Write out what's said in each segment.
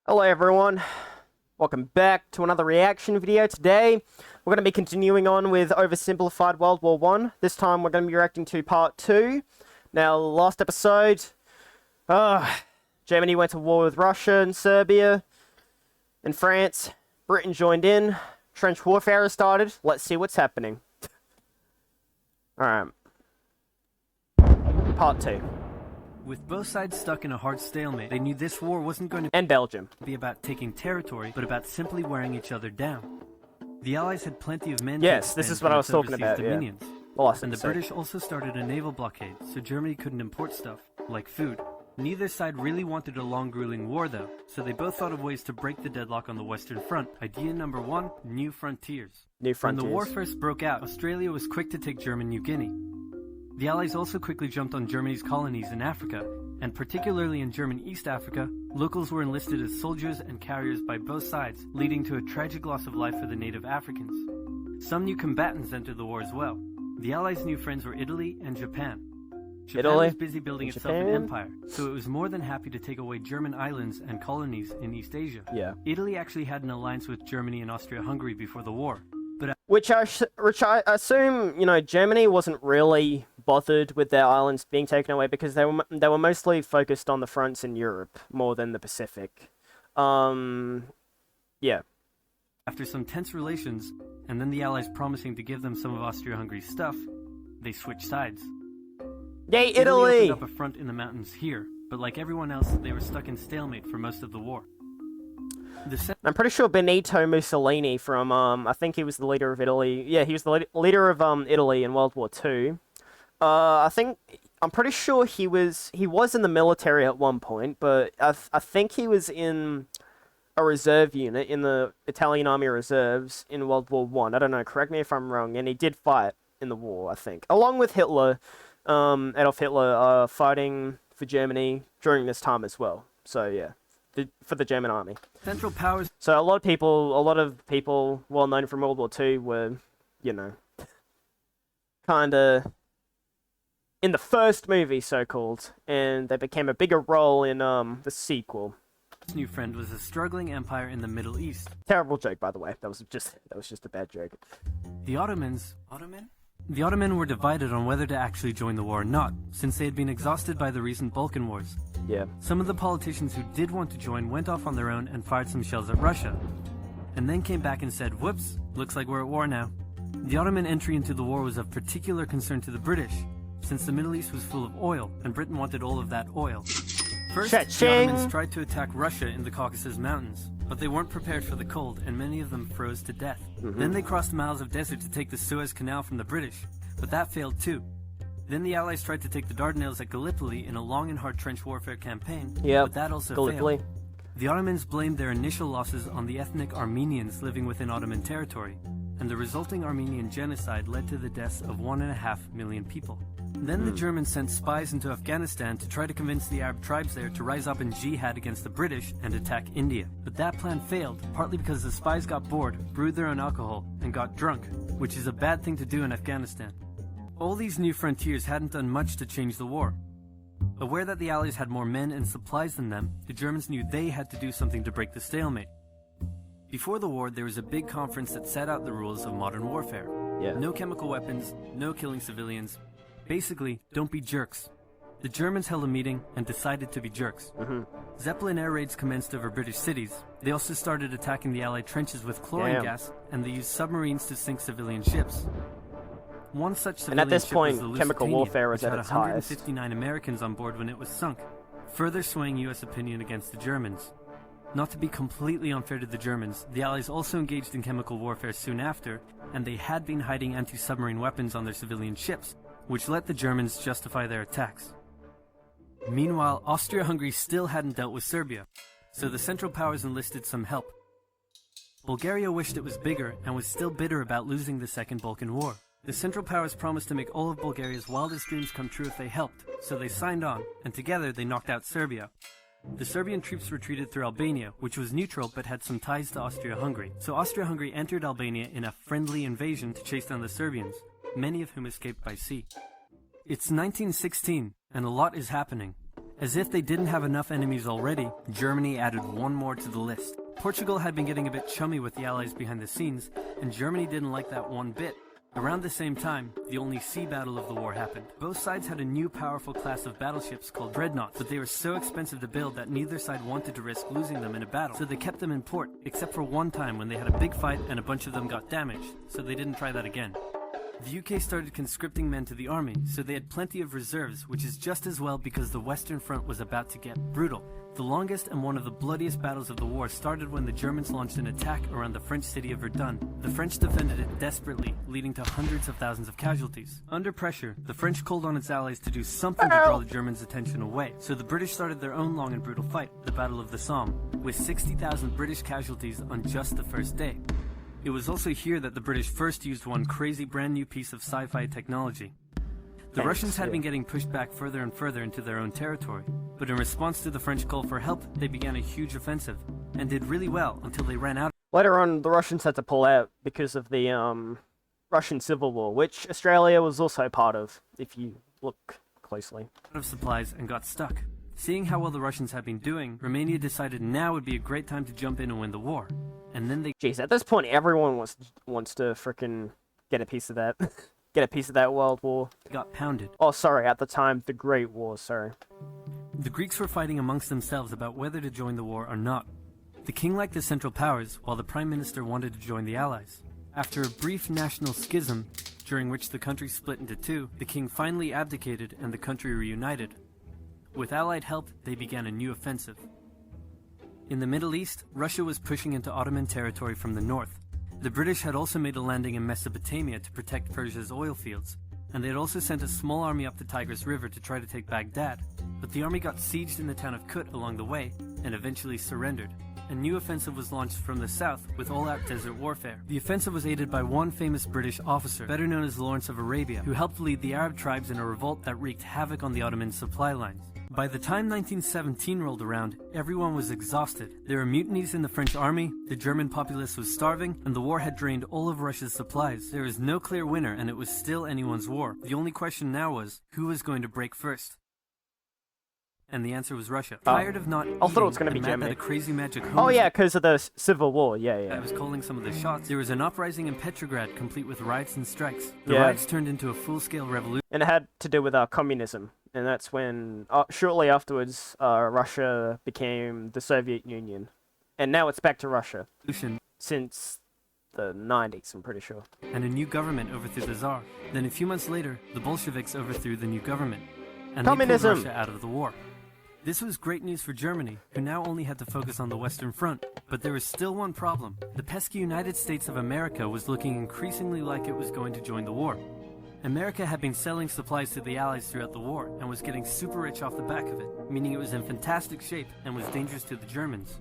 Hello everyone, welcome back to another reaction video. Today we're going to be continuing on with Oversimplified World War One. This time we're going to be reacting to part 2. Now last episode, Germany went to war with Russia and Serbia and France. Britain joined in, trench warfare has started. Let's see what's happening. Alright, part 2. With both sides stuck in a hard stalemate, they knew this war wasn't going to And Belgium. be about taking territory, but about simply wearing each other down. The Allies had plenty of men Yes, to this expend is what I was towards talking overseas about, yeah. dominions. Last And the episode. British also started a naval blockade, so Germany couldn't import stuff, like food. Neither side really wanted a long grueling war though, so they both thought of ways to break the deadlock on the Western Front. Idea number 1, new frontiers. New frontiers. When the war first broke out, Australia was quick to take German New Guinea. The Allies also quickly jumped on Germany's colonies in Africa, and particularly in German East Africa, locals were enlisted as soldiers and carriers by both sides, leading to a tragic loss of life for the native Africans. Some new combatants entered the war as well. The Allies' new friends were Italy and Japan. Japan Italy was busy building itself an empire, so it was more than happy to take away German islands and colonies in East Asia. Yeah. Italy actually had an alliance with Germany and Austria-Hungary before the war, but Which I assume, Germany wasn't really bothered with their islands being taken away because they were mostly focused on the fronts in Europe more than the Pacific. Yeah. after some tense relations, and then the Allies promising to give them some of Austria-Hungary's stuff, they switched sides. Yay, Italy Italy! opened up a front in the mountains here, but like everyone else, they were stuck in stalemate for most of the war. I'm pretty sure Benito Mussolini from, I think he was the leader of Italy. Yeah, he was the leader of, Italy in World War II. I'm pretty sure he was in the military at one point, but I think he was in a reserve unit in the Italian Army Reserves in World War One. I don't know, correct me if I'm wrong, and he did fight in the war, I think. Along with Hitler, Adolf Hitler, fighting for Germany during this time as well. So, yeah. For the German army. Central Powers. So a lot of people well known from World War II were, kinda in the first movie, so-called, and they became a bigger role in the sequel. New friend was a struggling empire in the Middle East. Terrible joke, by the way. That was just a bad joke. The Ottomans. The Ottoman were divided on whether to actually join the war or not, since they had been exhausted by the recent Balkan Wars. Yeah. Some of the politicians who did want to join went off on their own and fired some shells at Russia, and then came back and said, whoops, looks like we're at war now. The Ottoman entry into the war was of particular concern to the British, since the Middle East was full of oil, and Britain wanted all of that oil. First, the Ottomans tried to attack Russia in the Caucasus Mountains, but they weren't prepared for the cold, and many of them froze to death. Then they crossed miles of desert to take the Suez Canal from the British, but that failed too. Then the Allies tried to take the Dardanelles at Gallipoli in a long and hard trench warfare campaign, but that also failed. The Ottomans blamed their initial losses on the ethnic Armenians living within Ottoman territory, and the resulting Armenian genocide led to the deaths of 1.5 million people. Then the Germans sent spies into Afghanistan to try to convince the Arab tribes there to rise up in jihad against the British and attack India. But that plan failed, partly because the spies got bored, brewed their own alcohol, and got drunk, which is a bad thing to do in Afghanistan. All these new frontiers hadn't done much to change the war. Aware that the Allies had more men and supplies than them, the Germans knew they had to do something to break the stalemate. Before the war, there was a big conference that set out the rules of modern warfare. No chemical weapons, no killing civilians. Basically, don't be jerks. The Germans held a meeting and decided to be jerks. Zeppelin air raids commenced over British cities. They also started attacking the Allied trenches with chlorine gas, and they used submarines to sink civilian ships. One such civilian and at this ship point, was the chemical Lusitania, warfare was which at had its highest. 159 Americans on board when it was sunk, further swaying US opinion against the Germans. Not to be completely unfair to the Germans, the Allies also engaged in chemical warfare soon after, and they had been hiding anti-submarine weapons on their civilian ships, which let the Germans justify their attacks. Meanwhile, Austria-Hungary still hadn't dealt with Serbia, so the Central Powers enlisted some help. Bulgaria wished it was bigger and was still bitter about losing the Second Balkan War. The Central Powers promised to make all of Bulgaria's wildest dreams come true if they helped, so they signed on, and together they knocked out Serbia. The Serbian troops retreated through Albania, which was neutral but had some ties to Austria-Hungary. So Austria-Hungary entered Albania in a friendly invasion to chase down the Serbians, many of whom escaped by sea. It's 1916, and a lot is happening. As if they didn't have enough enemies already, Germany added one more to the list. Portugal had been getting a bit chummy with the Allies behind the scenes, and Germany didn't like that one bit. Around the same time, the only sea battle of the war happened. Both sides had a new powerful class of battleships called dreadnoughts, but they were so expensive to build that neither side wanted to risk losing them in a battle, so they kept them in port, except for one time when they had a big fight and a bunch of them got damaged, so they didn't try that again. The UK started conscripting men to the army, so they had plenty of reserves, which is just as well because the Western Front was about to get brutal. The longest and one of the bloodiest battles of the war started when the Germans launched an attack around the French city of Verdun. The French defended it desperately, leading to hundreds of thousands of casualties. Under pressure, the French called on its allies to do something to draw the Germans' attention away, so the British started their own long and brutal fight, the Battle of the Somme, with 60,000 British casualties on just the first day. It was also here that the British first used one crazy brand new piece of sci-fi technology. The Russians had been getting pushed back further and further into their own territory, but in response to the French call for help, they began a huge offensive, and did really well until they ran out. Later on, the Russians had to pull out because of the Russian Civil War, which Australia was also part of, if you look closely. Of supplies and got stuck. Seeing how well the Russians had been doing, Romania decided now would be a great time to jump in and win the war. And then they... Jeez, at this point, everyone wants to frickin' get a piece of that. Get a piece of that World War. got pounded. Oh, sorry, at the time, the Great War, sorry. The Greeks were fighting amongst themselves about whether to join the war or not. The king liked the Central Powers, while the Prime Minister wanted to join the Allies. After a brief national schism, during which the country split into two, the king finally abdicated and the country reunited. With Allied help, they began a new offensive. In the Middle East, Russia was pushing into Ottoman territory from the north. The British had also made a landing in Mesopotamia to protect Persia's oil fields, and they had also sent a small army up the Tigris River to try to take Baghdad, but the army got sieged in the town of Kut along the way, and eventually surrendered. A new offensive was launched from the south with all-out desert warfare. The offensive was aided by one famous British officer, better known as Lawrence of Arabia, who helped lead the Arab tribes in a revolt that wreaked havoc on the Ottoman supply lines. By the time 1917 rolled around, everyone was exhausted. There were mutinies in the French army, the German populace was starving, and the war had drained all of Russia's supplies. There was no clear winner, and it was still anyone's war. The only question now was, who was going to break first? And the answer was Russia. Tired of not I thought it was going to be mad Germany. that a crazy magic Oh yeah, because of the Civil War, yeah. I was calling some of the shots. There was an uprising in Petrograd, complete with riots and strikes. The Yeah. riots turned into a full-scale revolution. And it had to do with communism. And that's when, shortly afterwards, Russia became the Soviet Union. And now it's back to Russia. Since the 90s, I'm pretty sure. And a new government overthrew the Tsar. Then a few months later, the Bolsheviks overthrew the new government. And Communism! they pulled Russia out of the war. This was great news for Germany, who now only had to focus on the Western Front. But there was still one problem. The pesky United States of America was looking increasingly like it was going to join the war. America had been selling supplies to the Allies throughout the war, and was getting super rich off the back of it, meaning it was in fantastic shape and was dangerous to the Germans.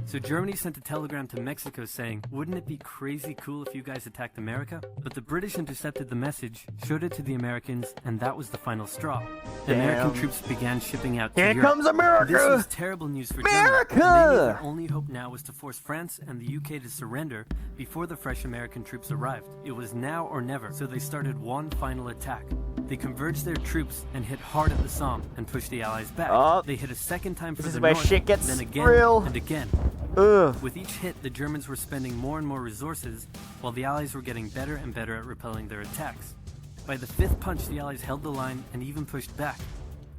So Germany sent a telegram to Mexico saying, wouldn't it be crazy cool if you guys attacked America? But the British intercepted the message, showed it to the Americans, and that was the final straw. Damn. American troops began shipping out to Here Europe. comes America! This was terrible news for America! Germany. And they knew their only hope now was to force France and the UK to surrender before the fresh American troops arrived. It was now or never, so they started one final attack. They converged their troops and hit hard at the Somme and pushed the Allies back. Oh. They hit a second time for This is the where north, shit gets then again real. and again. Ugh. With each hit, the Germans were spending more and more resources, while the Allies were getting better and better at repelling their attacks. By the fifth punch, the Allies held the line and even pushed back.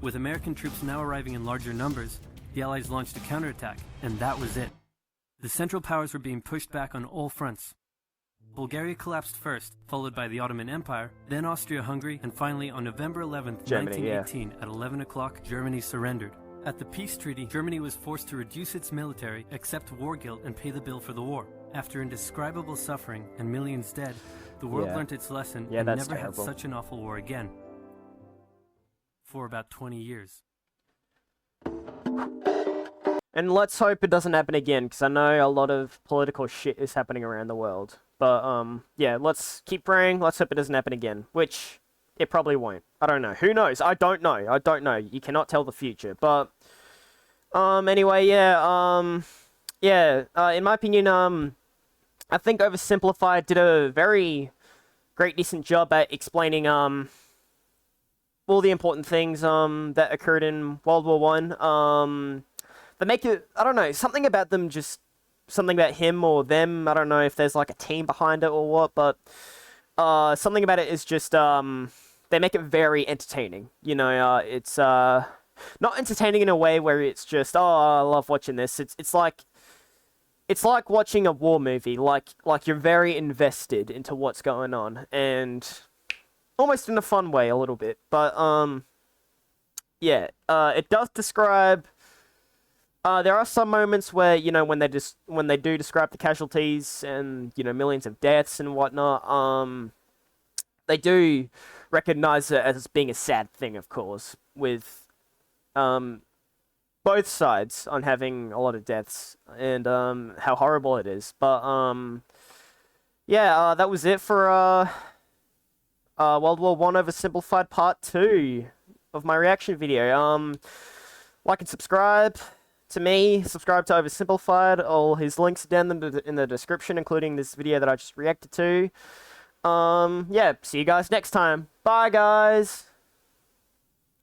With American troops now arriving in larger numbers, the Allies launched a counterattack, and that was it. The Central Powers were being pushed back on all fronts. Bulgaria collapsed first, followed by the Ottoman Empire, then Austria-Hungary, and finally on November 11th, Germany, 1918, at 11 o'clock, Germany surrendered. At the peace treaty, Germany was forced to reduce its military, accept war guilt, and pay the bill for the war. After indescribable suffering and millions dead, the world Yeah. learnt its lesson Yeah, and that's never terrible. had such an awful war again. For about 20 years. And let's hope it doesn't happen again, because I know a lot of political shit is happening around the world. But, yeah, let's keep praying. Let's hope it doesn't happen again. Which, it probably won't. I don't know. Who knows? I don't know. I don't know. You cannot tell the future. But, anyway, yeah, in my opinion, I think Oversimplified did a very great, decent job at explaining, all the important things that occurred in World War One. They make it, I don't know, something about them, just something about him or them. I don't know if there's like a team behind it or what, but something about it is just they make it very entertaining. You know, it's not entertaining in a way where it's just, oh, I love watching this. It's like watching a war movie. Like you're very invested into what's going on, and almost in a fun way a little bit. But yeah, it does describe. There are some moments where, you know, when they do describe the casualties and, you know, millions of deaths and whatnot, they do recognize it as being a sad thing, of course, with both sides on having a lot of deaths and how horrible it is. But yeah, that was it for World War One Oversimplified Part 2 of my reaction video. Like and subscribe to me, subscribe to Oversimplified. All his links are down in the description, including this video that I just reacted to. Yeah, see you guys next time. Bye, guys!